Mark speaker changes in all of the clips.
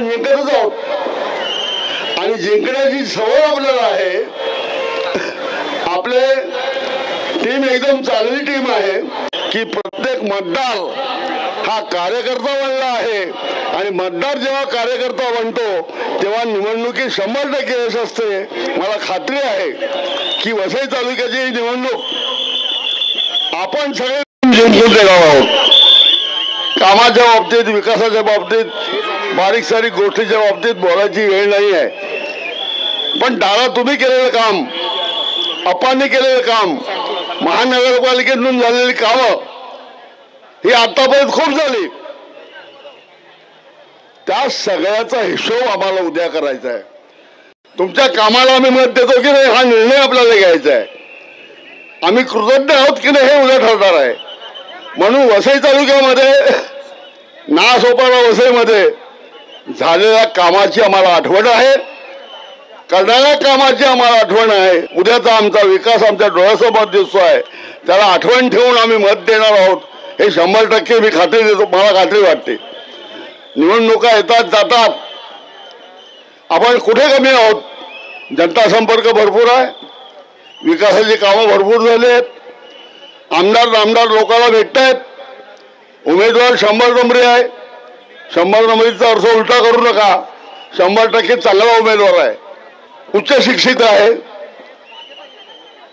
Speaker 1: आपण जिंकतच आहोत आणि जिंकण्याची सवय आपल्याला आहे. आपले टीम एकदम चांगली टीम आहे की प्रत्येक मतदार हा कार्यकर्ता बनला आहे आणि मतदार जेव्हा कार्यकर्ता बनतो तेव्हा निवडणुकीत 100% यश असते. मला खात्री आहे की वसई तालुक्याची निवडणूक आपण सगळे जिंकून देणार आहोत. कामाच्या बाबतीत, विकासाच्या बाबतीत, बारीक सारीक गोष्टीच्या बाबतीत बोलायची वेळ नाही आहे. पण दादा तुम्ही केलेलं काम, अप्पांनी केलेलं काम, महानगरपालिकेतून झालेली कामं ही आतापर्यंत खूप झाली. त्या सगळ्याचा हिशोब आम्हाला उद्या करायचा आहे. तुमच्या कामाला आम्ही मत देतो की नाही हा निर्णय आपल्याला घ्यायचा आहे. आम्ही कृतज्ञ आहोत की नाही हे उद्या ठरणार आहे. म्हणून वसई तालुक्यामध्ये नासोपारा वसईमध्ये झालेल्या कामाची आम्हाला आठवण आहे, करणाऱ्या कामाची आम्हाला आठवण आहे. उद्याचा आमचा विकास आमच्या डोळ्यासमोर दिसतो आहे, त्याला आठवण ठेवून आम्ही मत देणार आहोत हे 100% मी खात्री देतो. मला खात्री वाटते. निवडणुका येतात जातात, आपण कुठे कमी आहोत. जनता संपर्क भरपूर आहे, विकासाची कामं भरपूर झाली आहेत, आमदार लोकांना भेटत आहेत, उमेदवार 100 नंबरी आहे. 100 नंबरीचा अर्थ उलटा करू नका. 100% चांगला उमेदवार आहे, उच्च शिक्षित आहे,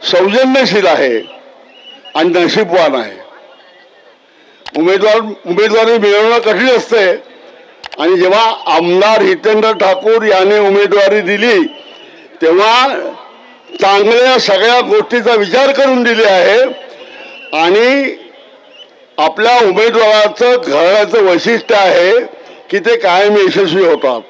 Speaker 1: सौजन्यशील आहे आणि नशीबवान आहे. उमेदवारी मिळवणं कठीण असते आणि जेव्हा आमदार हितेंद्र ठाकूर याने उमेदवारी दिली तेव्हा चांगल्या सगळ्या गोष्टीचा विचार करून दिली आहे आणि आपल्या उमेदवाराचं घराचं वैशिष्ट्य आहे की ते कायम यशस्वी होतात.